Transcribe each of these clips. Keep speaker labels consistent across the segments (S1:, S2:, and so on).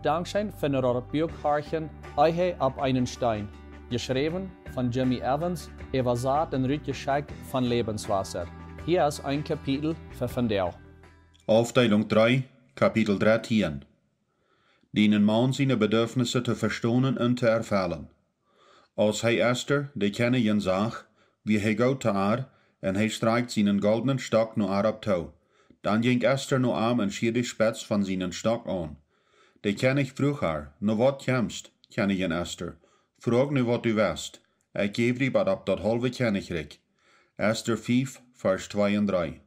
S1: Dankschein von der Bürgharchen Eihe ab einen Stein. Geschrieben von Jimmy Evans, Evasaat en Rütgeschenk von Lebenswasser. Hier ist ein Kapitel für Vandel.
S2: Aufteilung 3, Kapitel 13. Dienen Mann seine Bedürfnisse te verstonen en te erfüllen. Als hij Esther, de kennigen zag, wie hij gaat te haar, en hij strijkt zijn goldenen stok naar haar op touw. Dan ging Esther naar hem en schier de spets van zijn stok aan. De kennig vroeg haar, nu wat kemst, kennigen Esther. Vroeg nu wat u west. Ik geef die wat op dat halve kennigrik. Esther 5, vers 2 en 3.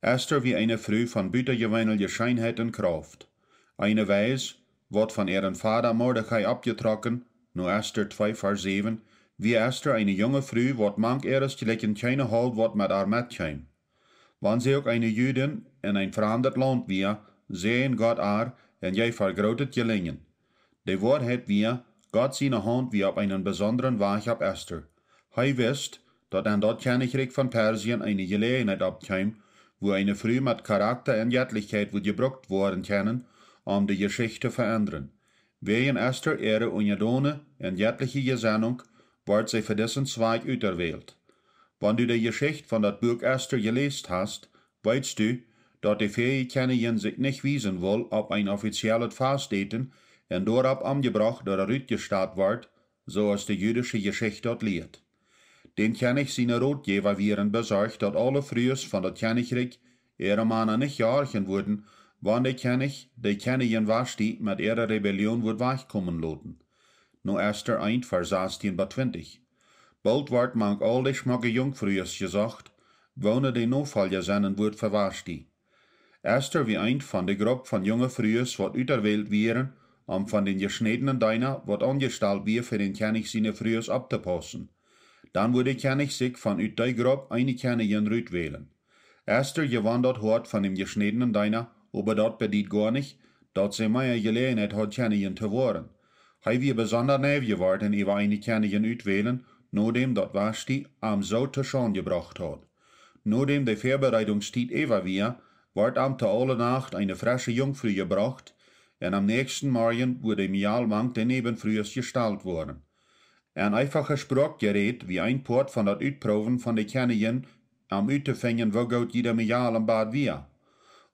S2: Esther wie eine Frau von buitengewöhnlicher Scheinheit und Kraft. Eine Weis, wat von ihren Vater Mordechai abgetrokken, nu Esther 2, vers 7, wie Esther eine junge Frau, wat mank ihres gleichen keine halt, wat mit haar metkäm. Wann sie auch eine Jüdin in ein fremdes Land wir, sehen Gott haar, en jij vergrotet gelingen. De Wahrheit wir, Gott seine Hand wie auf einen besonderen Weg auf Esther. Hij wist, dat an dat Königreich von Persien eine Gelegenheit abkäm, wo eine Frau mit Charakter und Jettlichkeit wird gebraucht worden können, die Geschichte zu verändern. Wegen Esther ihre ungedone und jettliche Gesinnung, wird sie für diesen Zweig auserwählt. Wenn du die Geschichte von dat Buch Esther gelesen hast, weißt du, dass die Fähigkeiten sich nicht wiesen will, auf ein offizielles Fastdaten und darauf angebracht oder rückgestellt wird, so als die jüdische Geschichte dort lehrt. Den König seine Ratgeber wären besorgt, dass alle Frühes von der Königreich ihre Männer nicht jahrchen wurden, wann der König, die Königin Vashti, mit ihrer Rebellion wird wegkommen lassen. No Esther 1, Vers 16 bis 20. Bald wird mank all die schmacke Jungfrühes gesagt, wohne die Notfall seinen wird für Vashti. Esther wie ein von der Gruppe von jungen Frühes, wat auserwählt wären, von den geschnittenen Diener, wat angestellt wir für den König seine Frühes abzupassen. Dann würde der König sich von ut der Gruppe eine Königin wählen. Esther gewann dort hart von dem geschnittenen Diener, aber dort bedient gar nicht, dass sie mehr Gelegenheit hat, Königin zu werden. Hij wie besonders neef geworden, über eine Königin auswählen, nachdem dort Vashti am so zu Schande gebracht hat. Nachdem die Vorbereitungszeit über wird am zu alle Nacht eine frische Jungfrau gebracht, und am nächsten Morgen wurde im Jahrlang der Nebenfrühes gestellt worden. Ein einfacher Sprachgerät wie ein Port von dat Uitproben von der Königin am Uitfingen, wo Gott jeder Mial am Bad wir.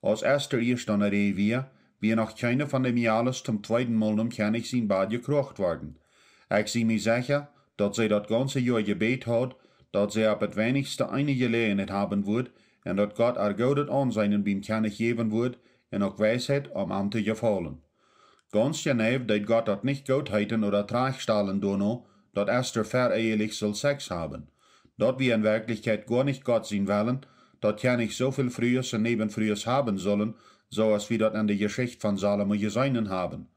S2: Als Esther erst an der Reh wie noch keine von den Miales zum zweiten Mal um König sein Bad gekrocht worden. Ich sie mir sicher, dass sie das ganze Jahr gebet hat, dass sie ab das wenigste eine Gelegenheit haben wird, und dass Gott ergodet Anseinen beim König geben wird, und auch Weisheit am Amt zu gefallen. Ganz genau, dass Gott das nicht Gottheiten oder Tragstellen dono, dass Esther verehelich soll Sex haben. Dort wir in Wirklichkeit gar nicht Gott sein wollen, dass König so viel Frühes und Nebenfrühes haben sollen, so als wir das in der Geschichte von Salomo gesehen haben.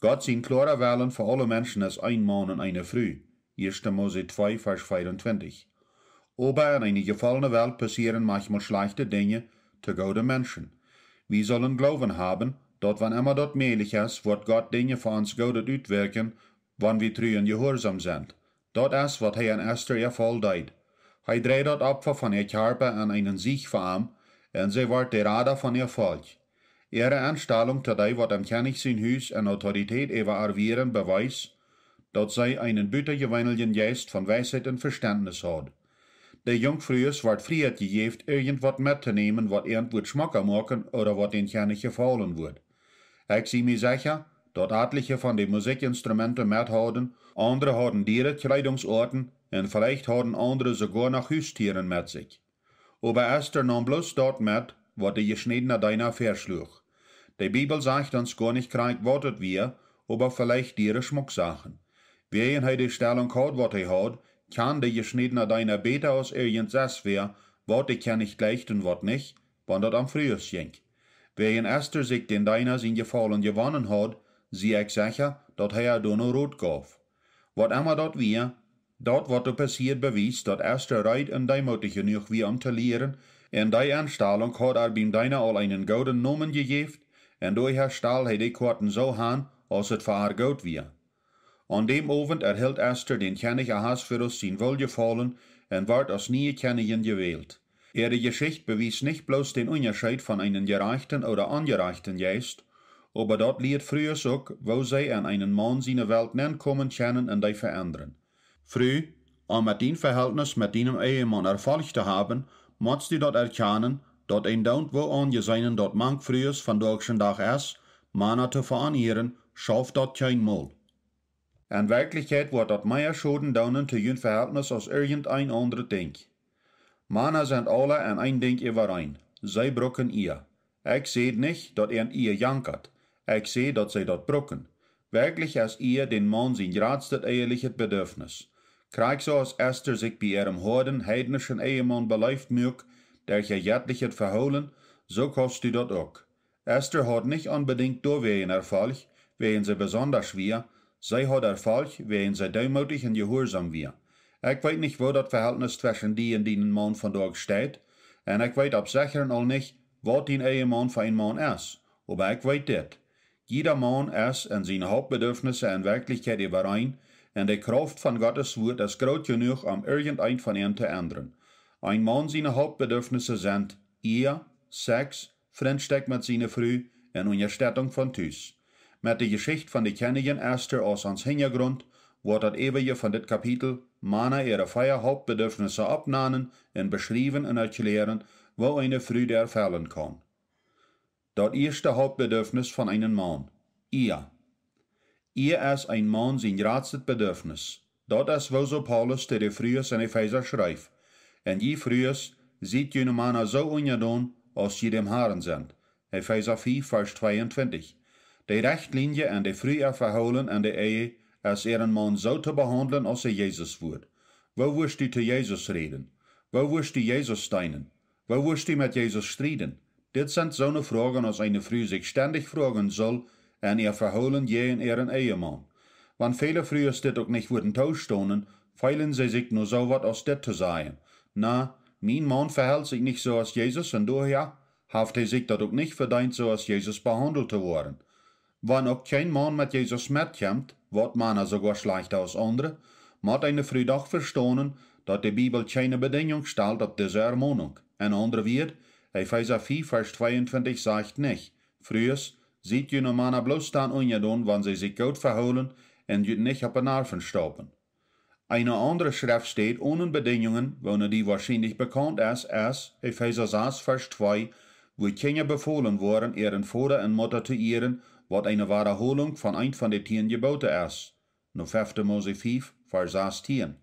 S2: Gott sein klarer Willen für alle Menschen ist ein Mann und eine Frau. 1. Mose 2, Vers 24. Aber in einer gefallenen Welt passieren manchmal schlechte Dinge zu guten Menschen. Wir sollen Glauben haben, dass wann immer dort möglich ist, wird Gott Dinge für uns Gutes auswirken, wann wir treu und gehorsam sind. Das ist, was er in Esther Fall deed. Hij dreht dat Opfer von ihr Körper an einen Sieg für ihn, und sie wird der Radar von ihr Volk. Ihre Anstellung today wird am König sein Haus en Autorität über erwehren beweist, dass sie einen buitengewöhnlichen Geist von Weisheit und Verständnis hat. Der Jungfrühes wird Freiheit gegeben, irgendwas mitzunehmen, was irgendwo schmacker machen oder was den König gefallen wird. Ich sie mir sicher, dass etliche von den Musikinstrumenten mithaben, andere haben ihre Kleidungsorten und vielleicht haben andere sogar noch Haustieren mit sich. Aber Esther nahm bloß dort mit, was die geschnittene Diener verschlug. Die Bibel sagt uns gar nicht krank, was wir, aber vielleicht ihre Schmucksachen. Wer in die Stellung hat, was er hat, kann die geschnittene Diener besser als irgendwas wer, was die kann nicht leicht und was nicht, wann das am frühest ging. Wer in Esther sich den Diener sein Gefallen gewonnen hat, sie ich sicher, dass er dono rot gab. Was immer dort wir, dort was passiert bewies, dass Esther reit und demutig genug wie um zu lehren, in die Anstellung hat beim Diener all einen gouden Namen gegeben, und durch her Stahl he die Karten so han, als het für haar gut wir. An dem Abend erhielt Esther den König Ahasverus sein Wohlgefallen und ward als neue Königin gewählt. Ihre Geschichte bewies nicht bloß den Unterschied von einem gerechten oder ungerechten Geist, Aber dort liet früher ook, wo zij an einen Mann seine Welt nen kommen kennen und die verändern. Früh, om met dien Verhältnis mit deinem Ehemann Erfolg zu haben, musst du dort erkennen, dat ein Daunt wo an je seinen dort mank frühs van deutschen Dag is, Mana te veranieren, schafft dort kein Mal. In Wirklichkeit wordt dat mehr Schoden daunen te jün Verhältnis als irgendein andere Ding. Mana sind alle an ein Ding überein. Zij brucken ihr. Ich seh nicht, dat ihr jankert. Ich seh, dat zij dat brucken. Wirklich ist ihr den Mann sein gradstet ehelichet Bedürfnis. Krieg so als Esther sich bei ihrem Horden heidnischen Ehemann beleift mög, der je jettlichet verholen, so kost du dat auch. Esther hat nicht unbedingt doorwegen Erfolg, wegen sie besonders schwer, sie hat Erfolg, wegen sie deumutig und gehorsam wir. Ich weiß nicht, wo das Verhältnis zwischen die und den Mann von dort steht, und ich weiß absichern auch nicht, was den Ehemann für ein Mann ist, aber ich weiß das. Jeder Mann ist in seine Hauptbedürfnisse in Wirklichkeit überein, und die Kraft von Gottes Wort ist groß genug, um irgendein von ihnen zu ändern. Ein Mann seine Hauptbedürfnisse sind Ehe, Sex, Freundschaft mit seiner Frau und Unterstützung von Tüs. Mit der Geschichte von der Königin Esther als ans Hintergrund wird das ewige von dit Kapitel Mana ihre 4 Hauptbedürfnisse abnahmen und beschrieben und erklären, wo eine Frau der erfüllen kann. Das erste Hauptbedürfnis von einem Mann, Ehe. Ehe ist ein Mann sein gradstes Bedürfnis. Das ist, wo so Paulus der Frühes in Epheser schreibt. Und je Frühes sieht jene Männer so ungedon, als sie dem Herrn sind. Epheser 4, Vers 22. Die Rechtlinie en die früher verholen an der Ehe, als ihren Mann so zu behandeln, als Jesus wird. Wo wirst du zu Jesus reden? Wo wirst du Jesus steinen? Wo wirst du mit Jesus streiten? Dit sind so eine Fragen, als eine Frau sich ständig fragen soll, en ihr verholen je in ihren Ehemann. Wann viele Frühers dit auch nicht würden tauschstonen, feilen sie sich nur so wat als dit zu sagen. Na, mein Mann verhält sich nicht so als Jesus und daher haft er sich dat auch nicht verdient, so als Jesus behandelt zu worden. Wann auch kein Mann mit Jesus mitkommt, wird man sogar schlechter als andere, muss eine Frau doch verstehen, dass die Bibel keine Bedingung stellt auf diese Ermahnung. Ein anderer wird, Epheser 4, Vers 22 sagt nicht, frühers sieht jene Männer bloß dann ungedon, wenn sie sich gut verholen und nicht auf den Nerven stoppen. Eine andere Schrift steht ohne Bedingungen, wo die wahrscheinlich bekannt ist, Epheser 6, Vers 2, wo Kinder befohlen wurden, ihren Vater und Mutter zu ehren, was eine Wiederholung von ein von den 10 Geboten ist. Nur 5. Mose 5, Vers 16.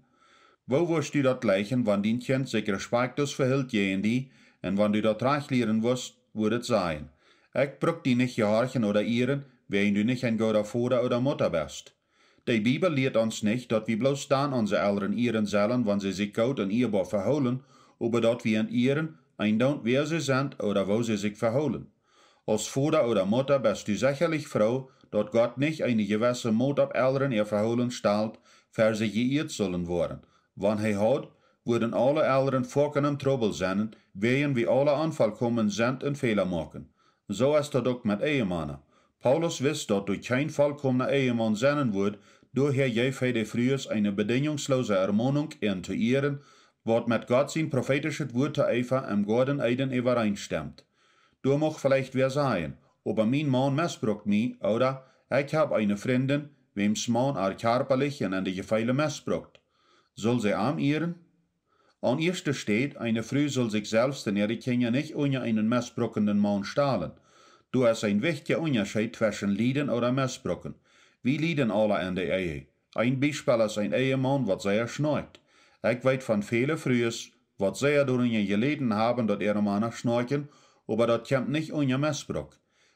S2: Wo wirst du dort gleichen, wenn dein Kind sich respektlos verhält gegen die, und wenn du dort recht lehren wirst, wird es sein. Ich brauch die nicht gehorchen oder ehren, wenn du nicht ein guter Vater oder Mutter bist. Die Bibel lehrt uns nicht, dass wir bloß dann unsere Eltern ehren sollen, wenn sie sich gut und ehrbar verholen, aber dass wir in ehren, eindaunt wer sie sind oder wo sie sich verholen. Als Vater oder Mutter bist du sicherlich froh, dass Gott nicht eine gewisse Mut auf Eltern ihr Verholen stellt, für sie geirrt sollen worden. Wann er hat, würden alle Eltern vollkommen Trouble sein, wegen wie alle unvollkommen sind und Fehler machen. So ist das auch mit Ehemannen. Paulus wusste, dass durch kein vollkommener Ehemann sein wird, daher je für die Frühes eine bedingungslose Ermahnung, ihn zu ehren, was mit Gott sein prophetisches Wort zu Eva im Garten Eden übereinstimmt. Du mag vielleicht wer sein, aber mein Mann missbraucht mich, oder ich habe eine Freundin, wem's Mann körperlich und an die Gefeile missbraucht. Soll sie arm ehren? An erster steht, eine Frau soll sich selbst und ihre Kinder nicht unter einen missbrauchenden Mann stahlen. Du hast ein wichtiger Unterschied zwischen Lieden oder Missbrauchen. Wir lieden alle in der Ehe. Ein Beispiel ist ein Ehemann, was sehr schnarcht. Ich weiß von vielen Frühs, was sehr darunter gelitten haben, dass ihre Männer schnarchen, aber das kommt nicht unter Missbrauch.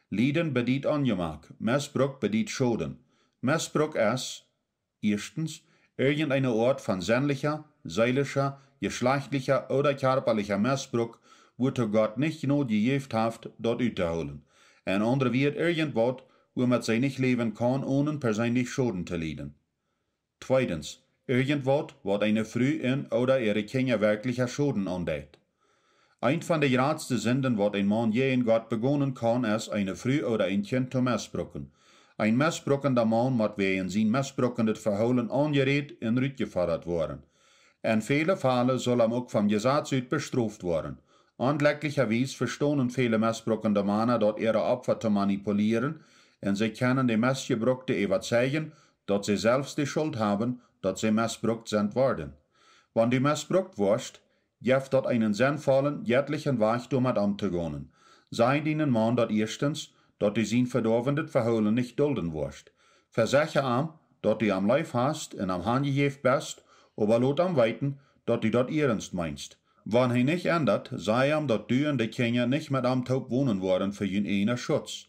S2: Lieden bedient Ungemak, Missbrauch bedient Schoden. Missbrauch ist, erstens, irgendeine Art von sinnlicher, seelischer, geschlechtlicher oder körperlicher Missbrauch, wozu Gott nicht nur gegeben hat, dort auszuholen. Ein anderer wird irgendwas, womit sie nicht leben kann, ohne persönlich Schaden zu leiden. Zweitens, irgendwas, was eine Frau in oder ihre Kinder wirklicher Schaden andeutet. Ein von den größten Sünden, was ein Mann je in Gott begonnen kann, ist, eine Frau oder ein Kind zu missbrauchen. Ein missbrauchender Mann muss wegen sein missbrauchendes Verhalten angeregt und rückgefordert werden. In vielen Fällen soll er auch vom Gesetz aus bestraft werden. Unglücklicherweise verstehen viele missbrauchende Männer, dort ihre Opfer zu manipulieren, und sie können die Missgebrauchte überzeugen, dass sie selbst die Schuld haben, dass sie missbraucht sind worden. Wenn du missbraucht wirst, gibt dort einen sinnvollen, jettlichen Weg, damit umzugehen. Sei ihnen Mann dort erstens, dass du sein verdorbenes Verholen nicht dulden wirst. Versichere ihm, dass du am Leib hast und am Handgegeben bist, aber lot am weiten, dass du dort ernst meinst. Wenn er nicht ändert, sei ihm, dass du und die Kinder nicht mit am Taub wohnen worden für ihren einen Schutz.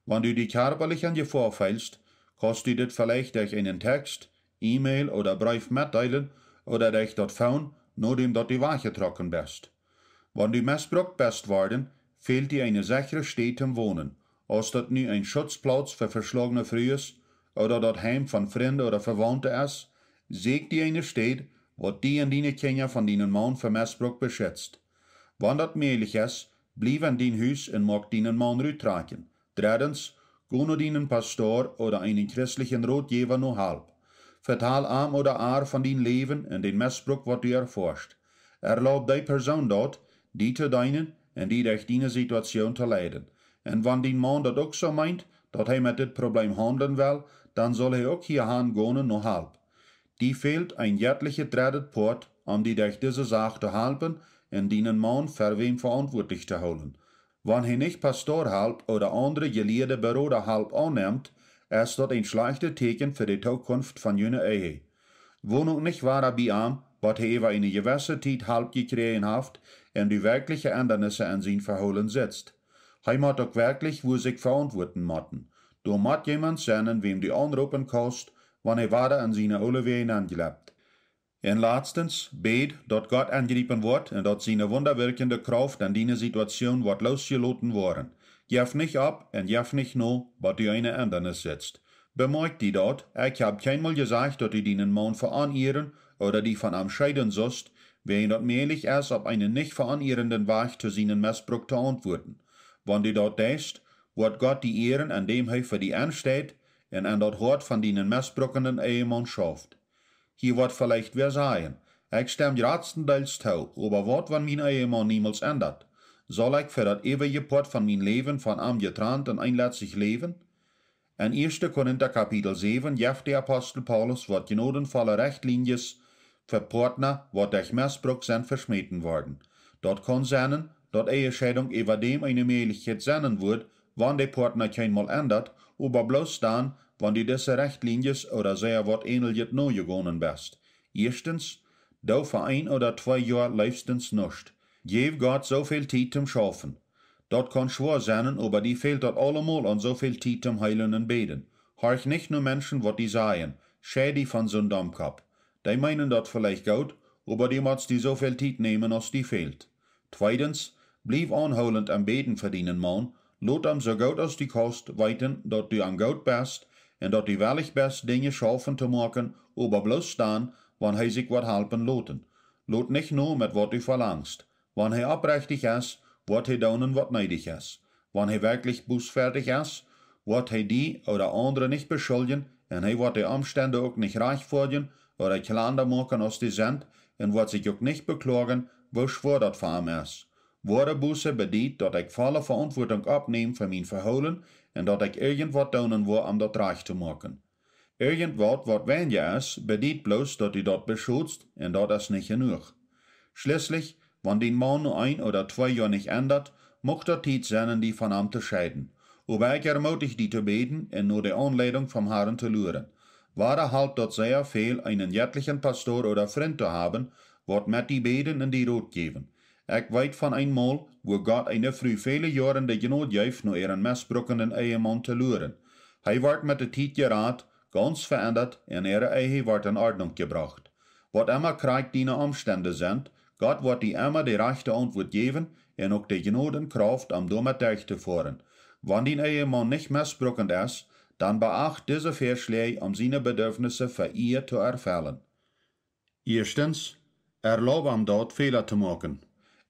S2: Wenn du die körperlichen Gefahr fällst, kannst du das vielleicht durch einen Text, E-Mail oder Brief mitteilen oder durch das Phone, nachdem du weggetroffen bist. Wenn du missbraucht bist worden, fehlt dir eine sichere Stätte zum Wohnen, als das nu ein Schutzplatz für verschlagene Früh ist oder das Heim von Freunden oder Verwandten ist, säg dir eine Stätte, wo die und deine Kinder von deinen Mann für Missbrauch beschützt. Wenn das möglich ist, blieb in dein Haus und mag deinen Mann rütragen. Drittens, go nur deinen Pastor oder einen christlichen Ratgeber noch halb. Vertal am oder ar von dein Leben und den Missbrauch, was du erforscht. Erlaub die Person dort, die zu dienen und die durch deine Situation zu leiden. Und wenn dein Mann das auch so meint, dass er mit dem Problem handeln will, dann soll er auch hier gehen noch halb. Die fehlt ein jettliche dritte Port, um die durch diese Sache zu helfen und deinen Mann für wem verantwortlich zu holen. Wenn er nicht Pastor halb oder andere gelehrte Berater halb annimmt, ist das ein schlechtes Zeichen für die Zukunft von jener Ehe. Wohnung nicht war bei ihm, was er über eine gewisse Zeit halb gekriegt hat und die wirkliche Änderungen an sein Verholen sitzt. Er muss auch wirklich wo sich verantworten müssen. Du musst jemand sein, wem du anrufen kannst, wenn er weiter an seine alle Wehen angelebt. Und letztens, bet, dass Gott angegriffen wird und dass seine wunderwirkende Kraft an deine Situation wird losgelassen worden. Gef nicht ab und gef nicht no, was du eine Ändernis setzt. Bemerkt die dort, ich hab keinmal gesagt, dass du deinen Mann veranieren oder die von ihm scheiden sollst, wenn dort möglich ist, auf einen nicht veranierenden Weg zu seinen Missbrauch zu antworten. Wenn du dort denkst, wird Gott die Ehren, an dem er für die ansteht, und an das Hort von deinen missbrauchenden Ehemann schafft. Hier wird vielleicht wer sagen, ich stimme größtenteils zu, aber was, wenn mein Ehemann niemals ändert? Soll ich für das ewige Port von mein Leben von ihm getrennt und einletzig leben? In 1. Korinther Kapitel 7 gibt der Apostel Paulus wat gnadenvolle Rechtlinjes für Partner, wat durch Missbrauch sind verschmeten worden. Dort kann sein, dass Ehescheidung über dem eine Möglichkeit sein wird, wenn der Partner keinmal ändert, aber bloß dann, wenn du diese Rechtlinjes oder sehr wat ähnliches neu gegangen bist. Erstens, du für 1 oder 2 Jahre leistens nicht. Gib Gott so viel Zeit zum Schaffen. Dort kann schwer sein, aber die fehlt dort allemal an so viel Zeit zum Heilen und Beten. Horch nicht nur Menschen, wat die sagen, schä die von so'n Dummkopf. Die meinen dort vielleicht gut, aber die muss die so viel Zeit nehmen, als die fehlt. Zweitens, blieb anholend am Beten für deinen Mann, lot ihm so gut als die Kost weiten, dass du am gut bist, und dass du wirklich bist, Dinge schaffen zu machen, aber bloß dann, wenn er sich wat helfen loten. Lot nicht nur mit wat du verlangst. Wenn er abrechtig ist, wird er daunen wat neidig ist. Wenn er wirklich bußfertig ist, wird er die oder andere nicht beschuldigen, und er wird die Umstände auch nicht reich folgen oder kleiner machen als die sind, und wird sich auch nicht beklagen, wo schwer das für ihn ist. Wahre Buße bedeutet, dass ich volle Verantwortung abnehme für mein Verholen und dass ich irgendwas tun will, um das reich zu machen. Irgendwas, was weniger ist, bedeutet bloß, dass du dort beschützt und das ist nicht genug. Schließlich, wenn den Mann nur 1 oder 2 Jahre nicht ändert, muss der Zeit sein, die von ihm zu scheiden. Aber ich ermutige die zu beten und nur die Anleitung vom Herrn zu hören. Wahre halt dort sehr viel, einen jettlichen Pastor oder Freund zu haben, wird mit die beten und die Rot geben. Ich weiß von einmal, wo Gott eine früh viele Jahre die Gnade gibt, nur ihren missbrauchenden Ehemann zu luren. Er wird mit der Zeit gerat, ganz verändert, und ihre Ehe wird in Ordnung gebracht. Was immer kriegt die Umstände sind, Gott wird die immer die rechte Antwort geben und auch die Gnade und Kraft, um damit durchzufahren. Wenn dein Ehemann nicht missbrauchend ist, dann beacht diese Vorschläge, um seine Bedürfnisse für ihr zu erfüllen. Erstens, erlaube ihm dort Fehler zu machen.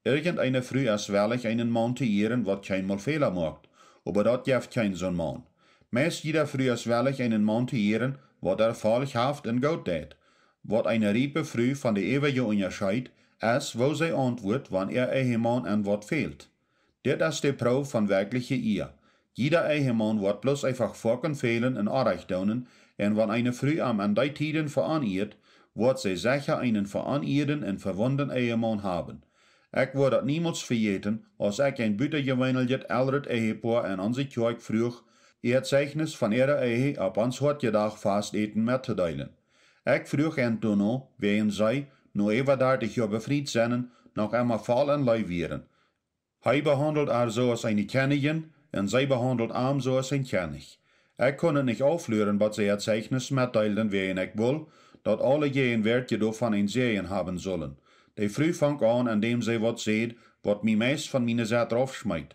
S2: Irgendeine Früh ist wirklich einen Mann zu ehren, was keinmal Fehler macht, aber das gibt kein so'n Mann. Meist jeder Früh ist wirklich einen Mann zu ehren, was erfahrlich haft und gut tät. Was eine Riepe Früh von der ewige unterscheidet, ist, wo sie antwortet, wann ihr Ehemann an was fehlt. Das ist die Probe von wirklicher Ehe. Jeder Ehemann wird bloß einfach vorken fehlen in Arbeit doen, en wann eine Frau an die Tiden veraniert, wird sie sicher einen veranierten en verwunden Ehemann haben. Ik word dat niemals vergeten, als ik een buitengewijneljet elderd Ehepaar en onze kerk vroeg, ihr Zeichnis von ihrer Ehe ab ans Hortjedag fast eten mitzuteilen. Ik vroeg hen toen noch, wien zij, nu even dertig jaar befried zijn, nog einmal voll en lui wären. Hij behandelt haar zoals een Königin, en zij behandelt hem zoals een König. Ik kon het niet aufleuren, wat zij het Zeichnis mitteilten, wien ik wil, dat alle jeen werkje daarvan een Sehen haben zullen. Die Früh fangt an, indem sie wat seht, wat mij meist van meine Zet aufschmeidt.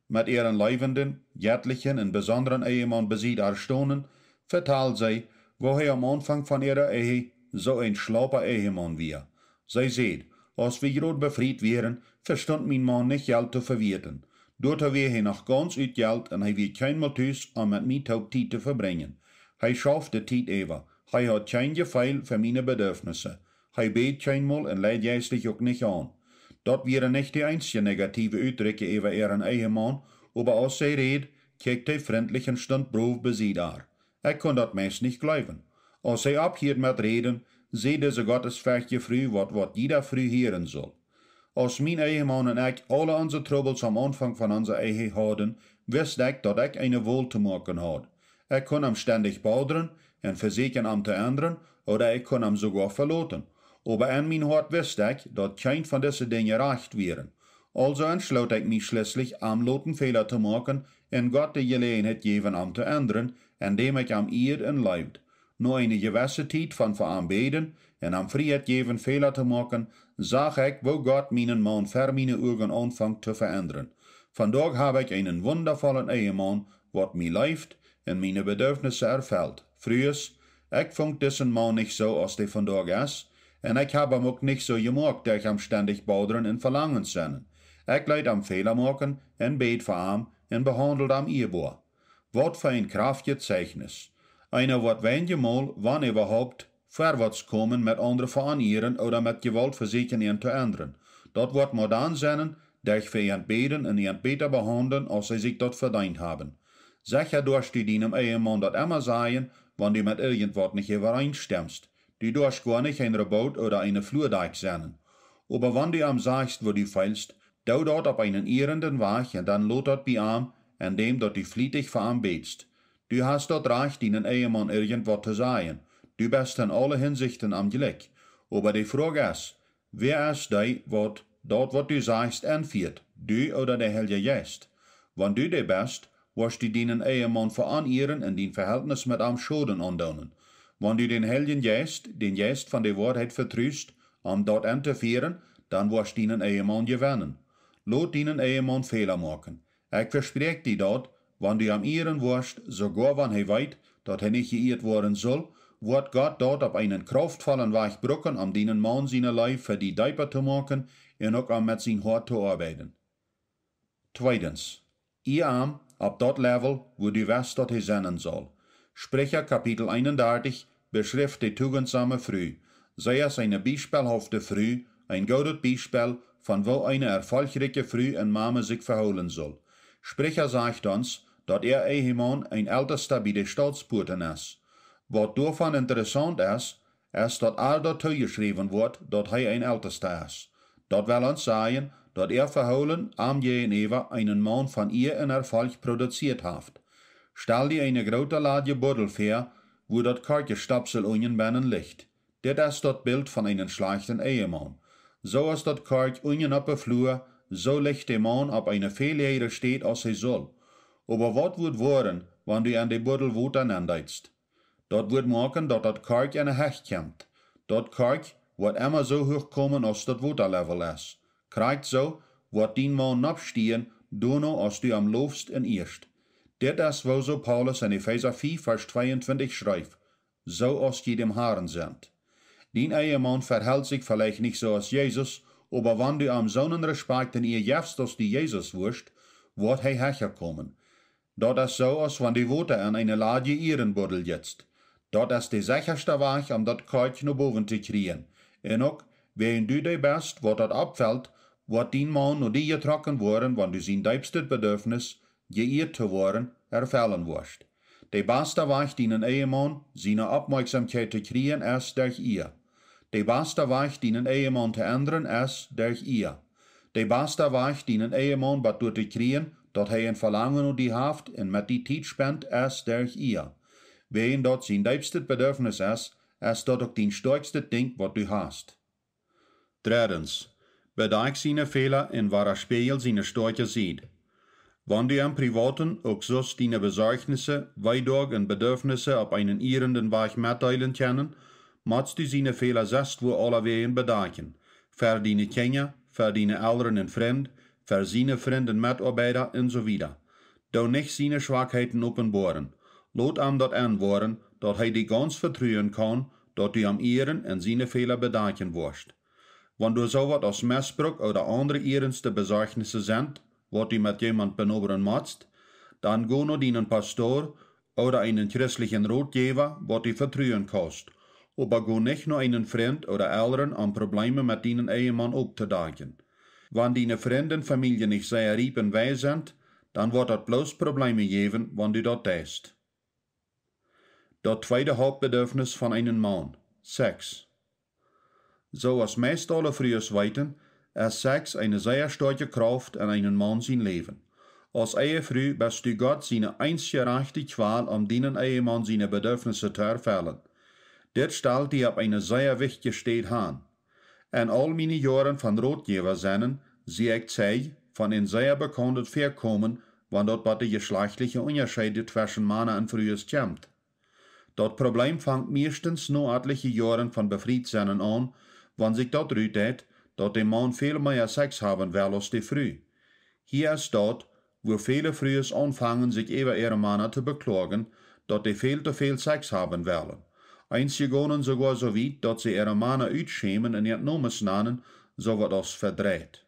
S2: Met ihren leibenden, jettlichen en besonderen Ehemann besiegt erstonen, vertelt zij, wo hij am Anfang van ihrer Ehe so ein schlauer Ehemann war. Zij seht, als wir grad befried wären, verstund mein Mann nicht Geld zu verwerten. Dort war hij noch ganz uit Geld en hij wie keinmal thuis om met mij Tijd te verbringen. Hij schafft de tijd even. Hij had kein Gefühl für meine Bedürfnisse. Hij beet keinmal en leidt geistlich ook nicht an. Dat wäre nicht die einzige negative Uitdrücke über ihren Ehemann, aber als zij redt, kijkt hij vriendlich en stund brav besiegt haar. Ik kon dat meest nicht glauben. Als zij abhielt met reden, zei deze gottesfechtje Früh wat jeder Früh hören soll. Als mijn Ehemann en ik alle onze troubles am Anfang van onze Ehe hadden, wist ik dat ik eine Wohl te maken had. Ik kon hem ständig bouderen en verzekeren hem te ändern, oder ik kon hem sogar verloten. Aber in mijn hart wist ik dat kein van deze dingen recht wären. Also entsloot ik mich schließlich am loten Fehler te maken en Gott de gelegenheid geven am te ändern, indem ik am eer en leibd. Na eine gewisse tijd van veraanbeden en am vrijheid geven Fehler te maken, zag ik wo Gott meinen Mann ver meine Augen anfangt te verändern. Vandaag habe ich einen wundervollen Ehemann, wat mij leift en meine Bedürfnisse erfüllt. Frühers, ik vond diesen Mann nicht so, als der vandaag is, en ik heb hem ook nicht so gemaakt, dat ich am ständig bouderen en verlangen zijn. Ik leid am Fehler maken en beet voor hem en behandelt am eerbaar. Wat voor een krachtig Zeichnis. Einer wordt wenigmal, wann überhaupt, vorwärts kommen met andere veranieren oder met Gewalt versuchen ihn te ändern. Dat wordt maar dan zijn, dat ich für ihn beten en ihn beter behandeln, als sie sich dort verdient haben. Sicher durst du deinem Ehemann dat immer sagen, wann du mit irgendwas nicht übereinstimmst. Du durst gar nicht ein Rebaut oder eine Flurdeich sein. Aber wenn du ihm sagst, wo du feilst, du dort auf einen ehrenden Weg und dann lot dort bei ihm, indem dort du flietig für ihn betst. Du hast dort recht, deinen Ehemann irgendwas zu sagen. Du bist in alle Hinsichten am Glück. Aber die Frage ist, wer ist die, wat du sagst, entführt? Du oder der Heilige Geist? Wenn du der bist, wirst du deinen Ehemann veranieren und dein Verhältnis mit ihm Schaden andonen. Wenn du den Heiligen Geist, den Geist von der Wahrheit vertrüst, dort entführen, dann wirst du deinen Ehemann gewinnen. Lot deinen Ehemann Fehler machen. Ich verspreche dir dort, wenn du am Ehren wirst, sogar wenn er weiß, dass er nicht geirrt worden soll, wird Gott dort auf einen kraftvollen Weg brücken, deinen Mann seine Leib für die Deiper zu machen und auch mit sein Hart zu arbeiten. Zweitens, ihr Arm auf dort Level, wo du weißt, dass er sein soll. Sprecher Kapitel 31 beschrift die tugendsame Früh. Sei es eine beispielhafte Früh, ein gutes Beispiel, von wo eine erfolgreiche Früh in Mame sich verholen soll. Sprecher sagt uns, dass Ehemann ein Ältester bei den Staatsboten ist. Was davon interessant ist, dass all dort geschrieben wird, dass er ein Ältester ist. Das will uns sagen, dass verholen am gegenüber einen Mann von ihr in Erfolg produziert hat. Stell dir eine große Ladje Buddel vor, wo das Karkestapsel unten binnen liegt. Das ist das Bild von einem schlechten Ehemann. So ist das Kark unten auf der Flur, so liegt der Mann auf einer Fehlehre steht, als er soll. Aber was wird werden, wenn du an die Buddel Water andeitst? Das wird machen, dass das Kark in eine Hecht kommt. Das Kark wird immer so hoch kommen, als das Waterlevel ist. Kriegt so, wird dein Mann abstehen, nur als du am laufst in erst. Das ist, wo so Paulus in Epheser 4, Vers 22 schreibt, so als die dem Haaren sind. Dein Ehemann verhält sich vielleicht nicht so als Jesus, aber wenn du am so einen Respekt in ihr gibst, als die Jesus wirst, wird er herkommen. Das ist so, als wenn die Water in eine Lade Ehrenbuddel jetzt. Das ist der sicherste Weg, das Kalk nach oben zu kriegen. Und auch, wenn du dir bist, was das abfällt, wird dein Mann und die getrocken worden, wenn du sein deibstes Bedürfnis geëerd te worden, erfallen wordt. De beste weg die een eheman zijn opmerkzaamheid te krijgen is durch ihr. De beste weg die een eheman te ändern is durch ihr. De beste weg die een eheman wat door te krijgen, dat hij een verlangen op die heeft en met die tijd spent, is durch ihr. Wegen dat zijn diepste bedürfnis is dat ook die sterkste ding wat du hast. Drittens, bedenk zijn Fehler en waar spiegel zijn sterke ziet. Wanneer du im Privaten auch zus deine Besorgnisse, Weidog und Bedürfnisse auf einen irrenden Weg mitteilen können, musst du seine Fehler selbst wo allerwegen bedenken. Für deine Kinder, für deine Eltern und Freunde, für seine Freunde und Mitarbeiter und so weiter. Du nicht seine Schwachheiten offenbaren. Laat ihm dat anwoorden, dat hij die ganz vertrauen kann, dat du am Ehren und seine Fehler bedenken wirst. Wenn du so wat als Missbrauch oder andere ernste Besorgnisse sind, wat du mit jemand benoberen musst, dann go nur deinen Pastor oder einen christlichen Ratgeber, wat du vertrauen kannst. Aber go nicht nur einen Freund oder Eltern an Probleme mit deinen Ehemann aufzudagen. Wenn deine Freunde und Familie nicht sehr rieb und weise sind, dann wird das bloß Probleme geben, wenn du das tust. Das zweite Hauptbedürfnis von einem Mann, Sex. So als meist alle frühers weten, ist Sex eine sehr starke Kraft in einem Mann sein Leben. Als Ehefrau bist du Gott seine einzige rechte Qual, um deinen Ehemann seine Bedürfnisse zu erfüllen. Das stellt dir auf eine sehr wichtige Stelle an. In all meine Jahren von Ratgeber sein, sehe ich zwei von ein sehr bekanntes Vorkommen, wenn dort bei der geschlechtlichen Unterschiede zwischen Männern und Frauen kommt. Das Problem fängt meistens nur etliche Jahre von Befriedsein an, wenn sich dort rührt, dass der Mann viel mehr Sex haben will als die Frau. Hier ist dort, wo viele Frauen anfangen, sich über ihre Männer zu beklagen, dass die viel zu viel Sex haben wollen. Einige gehen sogar so weit, dass sie ihre Männer ausschämen und ihr Nomes nennen, so wird das verdreht.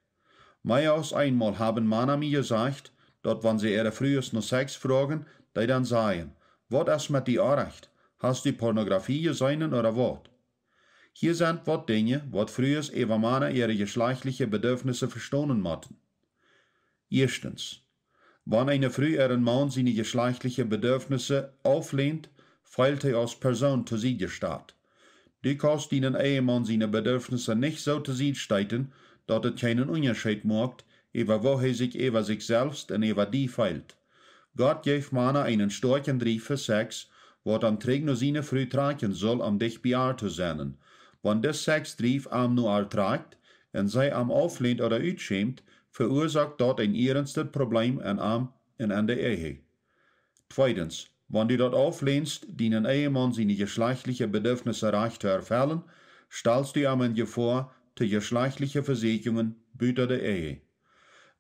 S2: Mehr als einmal haben Männer mir gesagt, dass wenn sie ihre Frauen nach Sex fragen, die dann sagen, was ist mit dir recht? Hast du Pornografie gesehen oder was? Hier sind wat Dinge, wat früher über Männer ihre geschlechtlichen Bedürfnisse verstehen mussten. Erstens, wenn eine Frau ihren Mann seine geschlechtlichen Bedürfnisse auflehnt, fällt er als Person zu Siege statt. Du kannst deinen Ehemann seine Bedürfnisse nicht so zu Siege stellen, dass es keinen Unterschied macht, über wo er sich über sich selbst und über die fällt. Gott gibt Männer einen starken Drive für Sex, was dann trägt nur seine Frau tragen soll, um dich bejaht zu sein. Wenn das Sexdrive am nur ertragt und sei am auflehnt oder ausschämt, verursacht dort ein ernstes Problem in der Ehe. Zweitens, wenn du dort auflehnst, deinen Ehemann seine geschlechtlichen Bedürfnisse recht zu erfüllen, stellst du ihm in Gefahr zu geschlechtlichen Versicherungen büter der Ehe.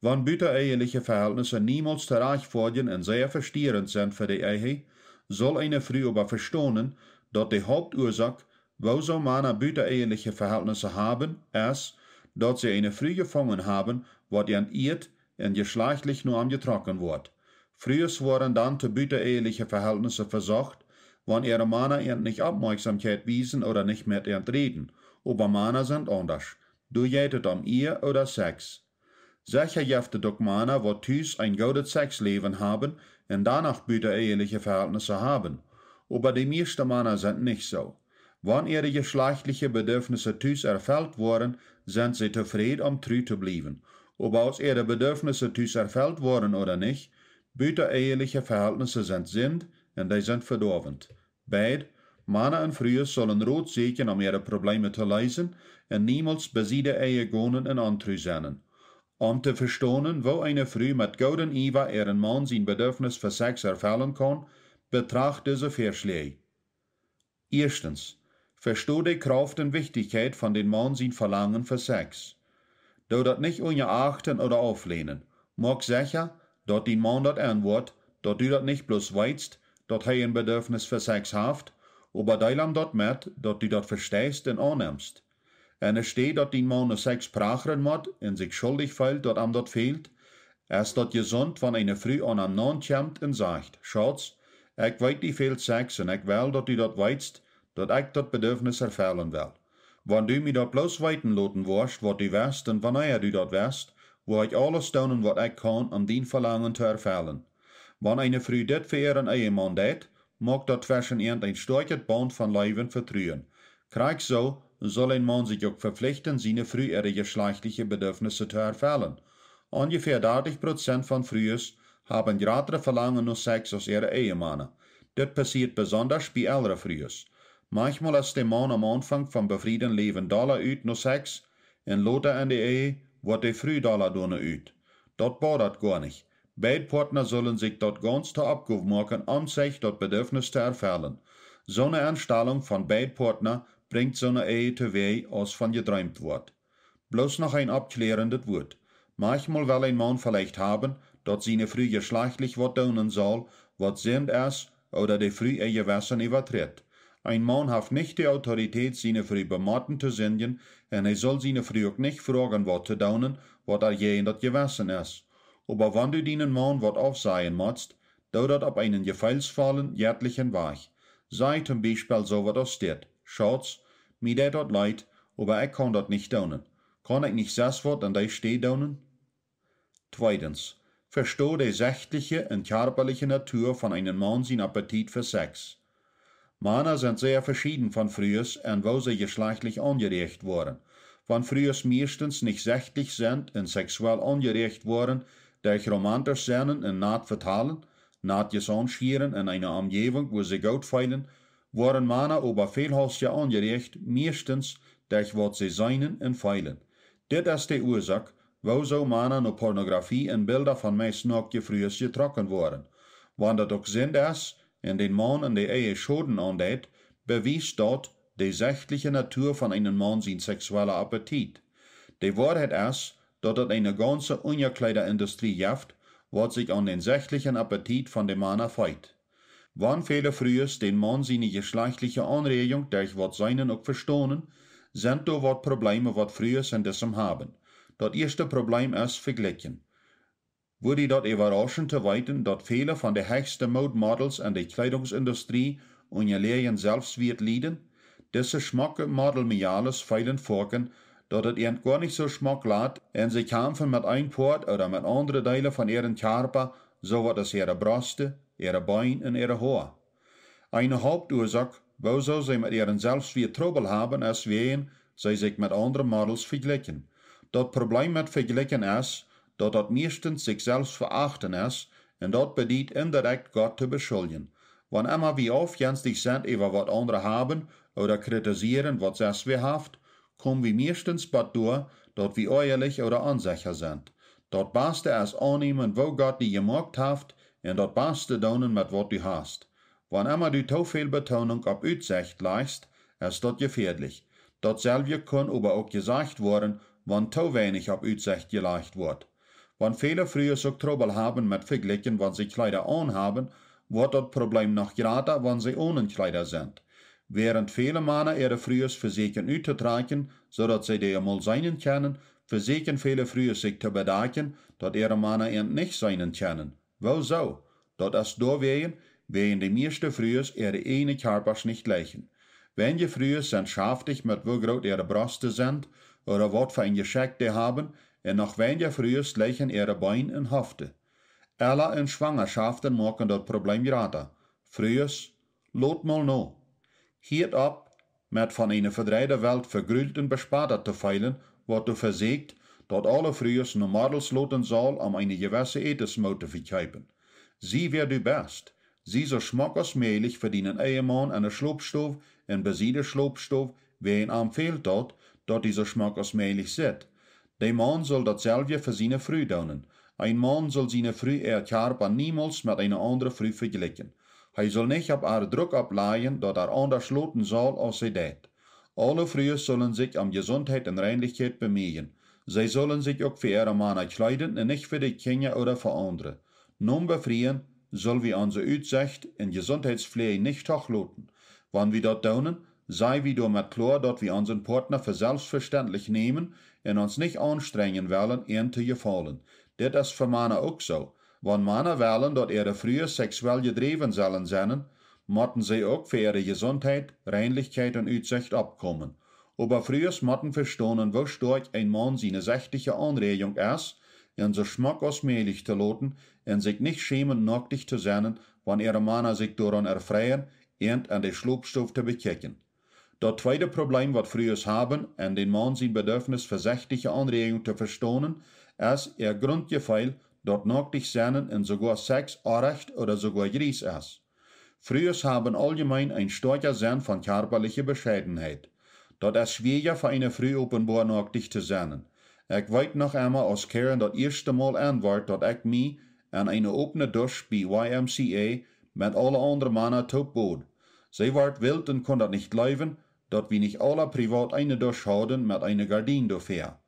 S2: Wenn bütereheliche Verhältnisse niemals terecht werden und sehr verstörend sind für die Ehe, soll eine Frau aber verstehen, dass die Hauptursache, wo so Männer bütereheliche Verhältnisse haben, ist, dass sie eine Frau gefangen haben, was entehrt und geschlechtlich nur angetroffen wird. Früher waren dann zu bütereheliche Verhältnisse versucht, wenn ihre Männer nicht Aufmerksamkeit wiesen oder nicht mit ihnen reden. Aber Männer sind anders. Du geht um Ehe oder Sex. Sicher gibt es doch Männer, die thuis ein gutes Sexleben haben und danach bütereheliche Verhältnisse haben. Aber die meisten Männer sind nicht so. Wenn ihre geschlechtlichen Bedürfnisse thuis erfüllt wurden, sind sie zufrieden, um treu zu bleiben. Aber als ihre Bedürfnisse thuis erfüllt wurden oder nicht, bütereheliche Verhältnisse sind und die sind verdorben. Beide, Männer und Frauen sollen Rat suchen, um ihre Probleme zu lösen und niemals bei der Ehe gehen und antreu sein. Um zu verstehen, wo eine Frau mit golden Iva ihren Mann sein Bedürfnis für Sex erfüllen kann, betracht diese Vorschläge. Erstens, versteh die Kraft und Wichtigkeit von den Mann sein Verlangen für Sex. Du das nicht unachten oder auflehnen. Mach sicher, dass dein Mann das antwortet, dass du das nicht bloß weißt, dass er ein Bedürfnis für Sex hat, aber teil ihm das mit, dass du das verstehst und annimmst. Und es steht, dass dein Mann Sex prachen muss und sich schuldig fühlt, dass ihm das fehlt, ist das gesund, wenn eine Frau an einen Mann kommt und sagt, Schatz, ich weiß, die fehlt Sex und ich will, dass du das weißt, dass ich das Bedürfnis erfüllen will. Wenn du mir das bloß weiten lassen wirst, was du weißt und wanneer du das weißt, wo ich alles tun, was ich kann, um dein Verlangen zu erfüllen. Wann eine Frau dit für ihren Ehemann tät, mag dat zwischen ihnen ein starkes Band von Leben vertrühen. Krieg so soll ein Mann sich auch verpflichten, seine Frau ihre geschlechtlichen Bedürfnisse zu erfüllen. Ungefähr 30% von Frühs haben größere Verlangen nach Sex als ihre Ehemänner. Das passiert besonders bei älteren Frühs. Manchmal ist der Mann am Anfang vom befriedenden Leben Dollar uit nach Sex, und later in der Ehe wird der Früh Dollar uit. Dat baut gar nicht. Beide Partner sollen sich dort ganz zur Abgabe machen, um sich das Bedürfnis zu erfüllen. So eine Einstellung von beiden Partnern bringt so eine Ehe teweeg, als von geträumt wird. Bloß noch ein abklärendes Wort. Manchmal will ein Mann vielleicht haben, dass seine Frau geschlechtlich was tun soll, was sind es, oder die Frau ihr Gewissen übertritt. Ein Mann hat nicht die Autorität, seine Frau bematten zu singen, und er soll seine Frau auch nicht fragen, was zu tun, was je in das Gewissen ist. Aber wenn du deinen Mann was aufsehen musst, tu das auf einen gefallsvollen, jährlichen Weg. Sei zum Beispiel so, was da steht. Schatz, mir tät dat leid, aber ich kann das nicht tun. Kann ich nicht das was an dich steht tun? Zweitens, versteh die sächtliche und körperliche Natur von einem Mann sein Appetit für Sex. Männer sind sehr verschieden von frühers und wo sie geschlechtlich angeregt wurden. Wenn frühers meistens nicht sächtlich sind und sexuell angeregt wurden, durch romantisch sein und naht vertalen, nahtjes anschieren in einer Umgebung, wo sie gut feilen, wurden Männer aber vielhäufiger angeregt, meistens durch was sie seinen und feilen. Dit ist die Ursache, wo so Männer nur Pornografie und Bilder von meist nackten frühers getrokken wurden. Wenn das auch Sinn ist, in den Mann in der Ehe Schaden andeut, beweist dort die sächtliche Natur von einem Mann sein sexueller Appetit. Die Wahrheit ist, dass es eine ganze Unterkleiderindustrie gibt, was sich an den sächtlichen Appetit von dem Mann erfreut. Wann viele frühers den Mann seine geschlechtliche Anregung durch was seinen auch verstohlen, sind da wat Probleme, wat frühers in diesem haben. Das erste Problem ist Vergleichen. Wurde dort überraschend zu weiten, dass viele von den höchsten Modemodels in der Kleidungsindustrie und ihr Lehren Selbstwert leiden? Diese schmacke Modelmiales feilen vorken, dass es ihnen gar nicht so schmack lässt, und sie kämpfen mit ein Port oder mit anderen Teilen von ihren Körper, so was als ihre Brüste, ihre Beine und ihre Haare. Eine Hauptursache, wieso sie mit ihren Selbstwert Trouble haben, ist wegen sie sich mit anderen Models vergleichen. Das Problem mit Vergleichen ist, dass das meistens sich selbst verachten ist, und das bedient indirekt Gott zu beschuldigen. Wann immer wir aufjenstig sind über was andere haben oder kritisieren, was es wir haft, kommen wir meistens durch, dass wir ehrlich oder unsicher sind. Das Beste ist annehmen, wo Gott die gemacht hat, und das Beste tun mit was du hast. Wann immer du zu viel Betonung auf Aussicht legst, ist das gefährlich. Dasselbe kann aber auch gesagt werden, wenn zu wenig auf Aussicht gelegt wird. Wenn viele früher so Trouble haben mit Vergleichen, wenn sie Kleider anhaben, wird das Problem noch größer, wenn sie ohne Kleider sind. Während viele Männer ihre frühers versuchen auszutragen, so dass sie die einmal sein können, versuchen viele früher sich zu bedenken, dass ihre Männer ihnen nicht sein können. Wieso? Das ist deswegen, wegen die meisten frühers ihre eigenen Körpers nicht gleichen. Wenn die früher sind schaftig mit wo groß ihre Brüste sind, oder was für ein Geschenk die haben, und noch weniger früher gleichen ihre Beine und Hüfte. Alle in Schwangerschaften machen das Problem größer. Früher, lot mal no. Hiert ab, mit von einer verdrehten Welt vergrüllt und bespattert zu feilen, wat du versägt, dass alle früher nur Models loten soll, um eine gewisse Ethesmode zu verkaufen. Sie wär du best. Sie so schmack als möglich verdienen Ehemann an der Schlupfstoff und besiede Schlupfstoff, wen am fehlt dort, dass die so schmack als möglich sind. Der Mann soll dasselbe für seine Frau tun. Ein Mann soll seine Frau ihr Körper niemals mit einer anderen Frau vergleichen. Er soll nicht auf ihr Druck ableihen, dass anders loten soll, als sie tät. Alle Frauen sollen sich um Gesundheit und Reinlichkeit bemühen. Sie sollen sich auch für ihre Männer kleiden und nicht für die Kinder oder für andere. Nun befrieren soll wir unsere Aussicht in Gesundheitspflege nicht hochloten. Wenn wir das tun, sei wir damit klar, dass wir unseren Partner für selbstverständlich nehmen und uns nicht anstrengen wollen, ihnen zu gefallen. Das ist für Männer auch so. Wenn Männer wollen, dass ihre Frühe sexuell gedreven sollen sein, müssen sie auch für ihre Gesundheit, Reinlichkeit und Aussicht abkommen. Aber früher müssen verstehen, wo stark ein Mann seine sächtliche Anregung ist en so schmack als möglich te loten en sich nicht schämen, nacktig zu sein, wann ihre Männer sich daran erfreien, und an die Schlupfstoff te bekijken. Dat tweede probleem wat vrouwers haben, en den Mann zijn Bedürfnis für sächtliche Anregung te verstonen, ist ihr Grundgefühl, dat nacktig sein en sogar Sex Recht oder sogar Gries ist. Vrouwers haben allgemein ein starker Sinn von körperlicher Bescheidenheit. Dat ist schwieriger für eine Frau offenbar nacktig zu sein. Ich weiß noch einmal als Karen das erste Mal anwart, dat ich mich an eine offene Dusche bei YMCA mit alle anderen Männern top bot. Sie ward wild und kon dat nicht glauben, dat wir nicht alle privat eine Dusche hadden mit einer Gardine dafür.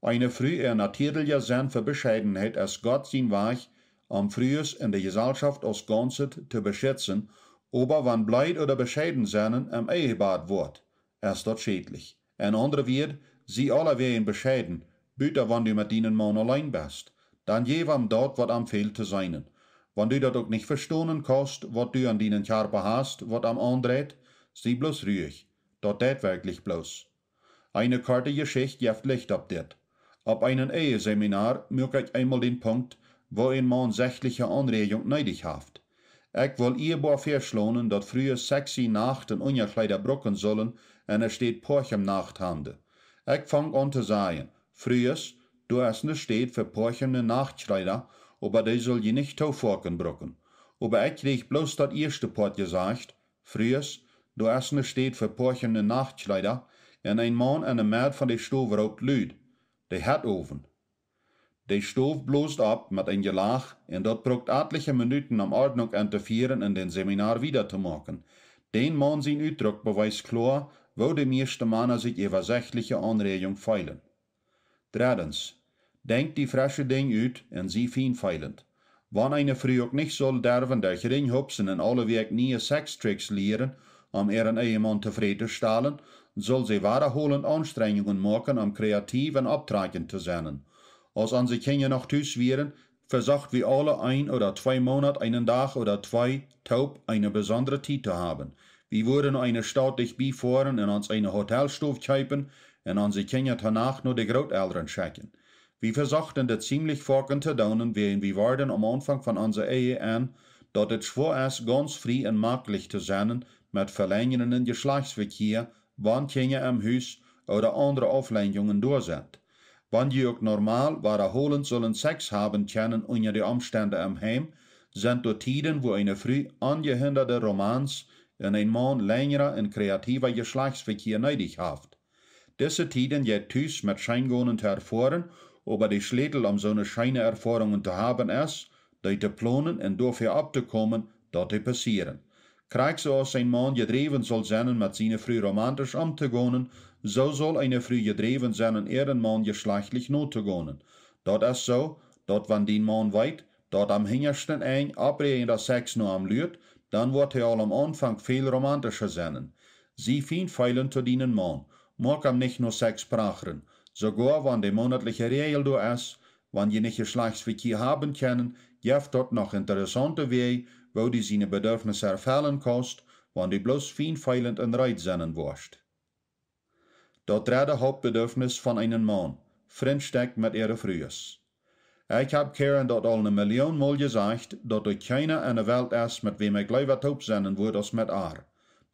S2: Eine Frau ihr natürlicher Sinn für Bescheidenheit ist Gott sein Weg, vrouwers in der Gesellschaft als Ganzes zu beschützen, aber wenn Bleit oder bescheiden sein im Ehebad wird, ist das schädlich. Ein anderer wird, sie alle wären bescheiden, büter wenn du mit ihnen Mann allein bist. Dann jedem dort, was am fehlt zu sein. Wenn du das auch nicht verstehen kannst, was du an deinen Körper hast, was am andreht, sie bloß ruhig. Das tät wirklich bloß. Eine kurze Geschichte gibt Licht ab dit. Ab einem Eheseminar merke ich einmal den Punkt, wo ein Mann sächtliche Anregung neidig haft. Ich will ehebar verschlonen, dat früher sexy Nachten ungekleider brucken sollen, en steht Porchem Nachthande. Ich fang an zu sagen, frühers, du hast ne steht für Porchemne Nachtkleider, aber die soll je nicht tauforken brucken. Aber ich krieg bloß dat erste Port gesagt, frühers, du hast ne steht für Porchemne Nachtkleider, en ein Mann en een Mäd von de Stove raubt Lüd, de Herdoven. De Stove bloßt ab mit ein Gelach, en dat brucht etliche Minuten am Ordnung interferieren in den Seminar wieder zu machen. Den Mann sein Ausdruck beweist klar, wo die meisten Männer sich über sächtliche Anregung feilen. Drittens, denkt die frische Ding uit en sie fein feilend. Wann eine Frau auch nicht soll derven durch Ringhupsen en alle Weg nie Sextricks lehren, ihren Ehemann zufrieden zu stellen, soll sie wiederholend Anstrengungen machen, kreativ und abtragend zu sein. Als an sich Kinder noch Tüß wären, versucht wir alle 1 oder 2 Monate, einen Tag oder 2 taub eine besondere Zeit zu haben. Wir würden eine staatlich beifahren und uns eine Hotelstube kaufen und an sich Kinder danach nur die Großeltern schicken. Wir versuchten das ziemlich folgend zu tun, während wir waren am Anfang von unserer Ehe an, dass es schwer ist, ganz frei und möglich zu sein mit verlängernden Geschlechtsverkehr, wann Kinder im Haus oder andere Auflenkungen durch sind. Wenn die auch normal wiederholend sollen Sex haben können unter die Umstände im Heim, sind dort Tiden, wo eine Frau angehinderte Romanz und ein Mann längerer und kreativer Geschlechtsverkehr neidig hat. Diese Tiden geht Tüß mit Scheingonen zu erfahren, aber die Schlädel so eine Scheinerfahrungen zu haben ist, die zu planen und dafür abzukommen, dort zu passieren. Krieg so als ein Mann gedreven soll sein, mit seiner Frau romantisch umzugehen, so soll eine Frau gedreven sein, ihren Mann geschlechtlich notzugehen. Dat ist so, dat wenn den Mann weit, dat am hingersten ein abrehender Sex nur am Lüt, dann wird er all am Anfang viel romantischer sein. Sie feilen zu dienen Mann, mag am nicht nur Sex brauchen, sogar wenn die monatliche Regel da ist, wenn je nicht Geschlechtsverkehr haben können, gibt dort noch interessante Wege, wo die seine Bedürfnisse erfüllen kannst, wenn die bloß feilend und reit sein wirst. Das dritte Hauptbedürfnis von einem Mann, Freundschaft mit ihrer Frühs. Ich hab Karen dort al 1 Million Mal gesagt, dass er keiner in der Welt ist, mit wem ich lieber taub sein würde als mit ihr.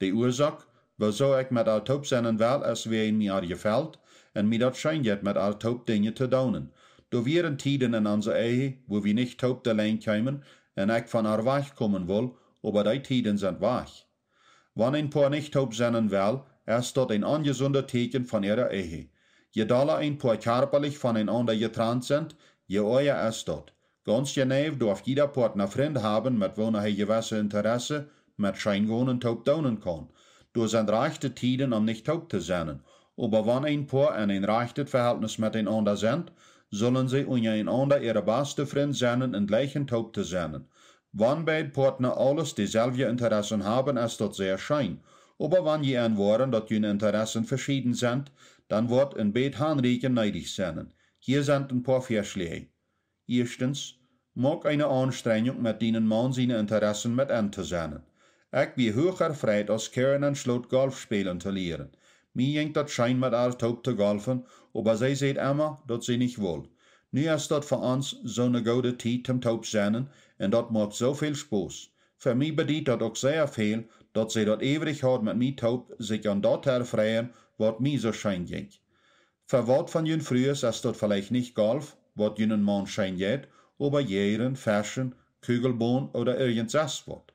S2: Die Ursache, wieso ich mit ihr taub sein will, ist, wie ihn mir gefällt, und mir das scheint jetzt mit ihr taub Dinge zu tun. Da wären Tiden in unserer Ehe, wo wir nicht taub allein kämen, und ich von ihr wegkommen will, aber die Tiden sind weg. Wenn ein Paar nicht taub sein will, ist das ein ungesunder Teken von ihrer Ehe. Je doller ein Paar körperlich voneinander getrennt sind, je euer ist das. Ganz genau darf jeder Partner Freund haben, mit wem er gewisse Interesse mit Scheingonen taub daunen kann. Da sind rechte Tiden, nicht taub zu sein. Aber wenn ein Paar in ein rechtes Verhältnis miteinander sind, sollen sie untereinander ihre beste Freund sein und gleichen taub zu sein. Wenn beide Partner alles dieselbe Interessen haben, ist das sehr schein. Aber wenn je waren, dass ihre Interessen verschieden sind, dann wird in beide Handreichen neidig sein. Hier sind ein paar Vorschläge. Erstens, mag eine Anstrengung mit denen Mann seine Interessen mit sein. Ich bin hoch erfreut, als Karen entschloss, Golf spielen zu lernen. Mir ging das schein mit ihr taub zu golfen, aber sie sagt immer, dass sie nicht will. Nu is dat voor ons zo'n goede tijd zum taub zijn en dat maakt zoveel Spaß. Voor mij bedient dat ook zeer veel, dat zij dat ewig houdt met mij taub zich aan dat hervrijen, wat mij zo schijn ging. Voor wat van jullie vroeger is dat vielleicht niet golf, wat jullie man schijn geht, aber jeren, Fashion, Kugelbohn oder irgendwas wat.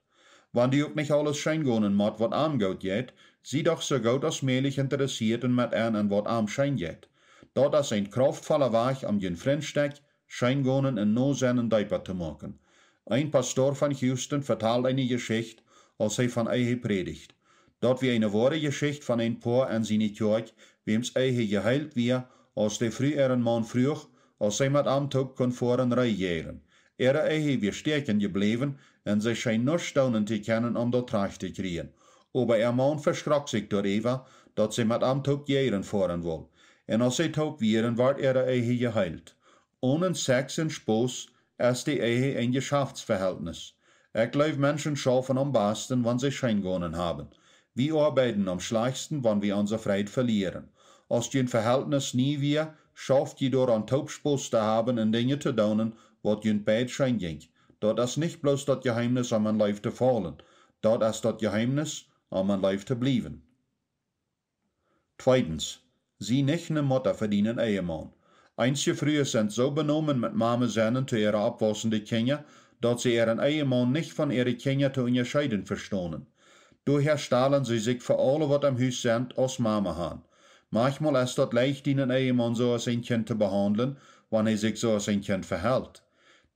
S2: Wann die ook nicht alles schijn gonen mat wat aangoed geht, sie doch so gut als möglich interessiert en met an wat am schijn geht. Dat is een kraftvolle weg om je vriendstek, schijngonen en no zijn diaper te maken. Een pastoor van Houston vertelt een Geschichte, als hij van eigen predigt. Dat wie een wahre Geschichte van een paar en zijn kerk, wiems eigen geheilt wie, als de früher een man vroeg, als zij met amtop kon voor een rij jeren. Eigen weer sterken gebleven en zij schijn nog staunen te kennen om dat terug te krijgen. Aber man verschrok zich door Eva, dat zij met amtop jeren voeren wil. En als zij taub wieren, wordt eigen geheilt. Ohne Sex en Spaß ist die Ehe ein Geschäftsverhältnis. Ich glaube, Menschen schaffen am besten, wenn sie Scheingonen haben. Wir arbeiten am schlechtesten, wenn wir unsere Freiheit verlieren. Als je ein Verhältnis nie wir, schafft je door an taub Spaß zu haben und Dinge zu tun, wat je beid schein ging. Dat is nicht bloß das Geheimnis, om mijn Leben zu fallen. Dat is das Geheimnis, om mijn Leben zu bleiben. Zweitens, sie nicht ne Mutter verdienen Ehemann. Einige früher sind so benommen mit Mama seinen zu ihrer abwachsenden Kinder, dass sie ihren Ehemann nicht von ihren Kindern zu unterscheiden verstehen. Daher stellen sie sich für alle, was am Haus sind, als Mama haben. Manchmal ist das leicht, den Ehemann so als ein Kind zu behandeln, wenn er sich so als ein Kind verhält.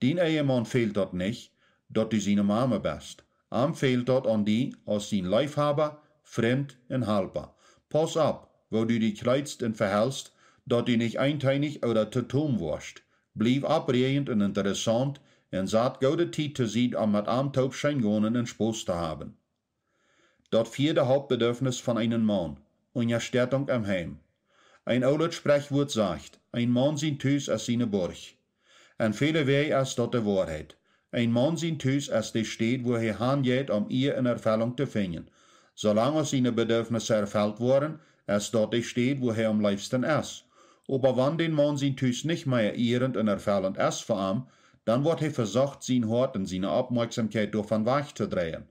S2: Den Ehemann fehlt das nicht, dass du seine Mama bist. Am fehlt das an die als sein Leibhaber, Freund und Helfer. Pass ab, wo du dich kleidst und verhältst, dat du nicht einteinig oder te tom wirst. Blieb abregend und interessant en zat gode tijd te zien om met amtaub schijngonen en Spaß te haben. Dat vierde Hauptbedürfnis von einem Mann, Unterstützung am Heim. Ein altes Sprichwort sagt, ein Mann sein Thuis ist seine Burg. En viele Wege ist dat de Wahrheit. Ein Mann sein Thuis ist die Stadt, wo er hingeht, um ihr in Erfüllung zu finden. Solange seine Bedürfnisse erfüllt worden, ist dat die Stadt, wo er am liebsten ist. Aber wenn den Mann sein Thuis nicht mehr ehrend und erfüllend ist für ihn, dann wird er versucht, sein Hort und seine Aufmerksamkeit davon wegzudrehen.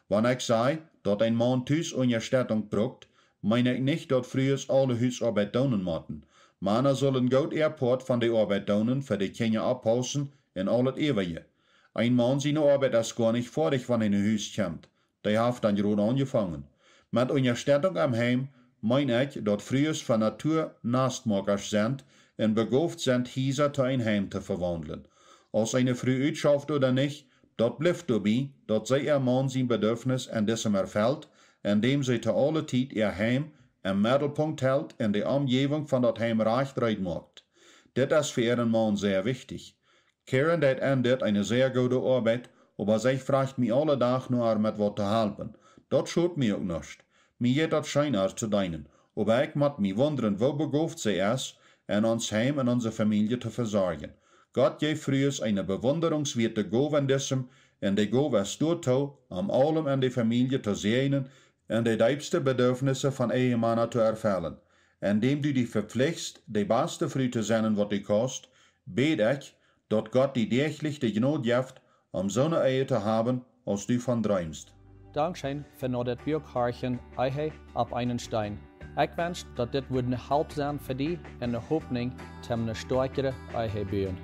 S2: Wenn ich sage, dass ein Mann Thuis Unterstützung braucht, meine ich nicht, dass früher alle Hausarbeit tun müssen. Männer sollen gut ihr Part von der Arbeit tun, für die Kinder abpassen und alles Ewige. Ein Mann seine Arbeit ist gar nicht fertig, wenn er in ein Haus kommt. Der hat dann gerade angefangen. Mit Unterstützung am Heim meine ich, dass früher von Natur Nastmakers sind und begabt sind, Häuser zu ein Heim zu verwandeln. Als eine Frau schafft oder nicht, dat bleibt dabei, dass sie ihr Mann sein Bedürfnis an diesem erfüllt, indem sie zu aller Zeit ihr Heim im Mittelpunkt hält und die Umgebung von dat Heim recht macht. Das ist für ihren Mann sehr wichtig. Karen dat endet eine sehr gute Arbeit, aber sie fragt mich alle Tag nur mit was zu helfen. Dat schaut mir auch nicht. Mir geht dat scheinbar zu deinen, aber ich muss mich wundern, wo begabt sie ist, und uns Heim und unsere Familie zu versorgen. Gott gibt früher eine bewunderungswerte Gabe in diesem, und die Gabe ist dazu, um allem in die Familie zu sehen und die tiefsten Bedürfnisse von Ehemännern zu erfüllen. Indem du dich verpflichtst, die beste Frau zu sein, was du kannst, bete ich, dass Gott dir täglich die Gnade gibt, um so eine Ehe zu haben, als du von träumst.
S1: Dankzij voor dat Björkharchen Eihe op einen Stein. Ik wens dat dit een help zijn voor die en de hoopning te een sterkere Eihe bouwen.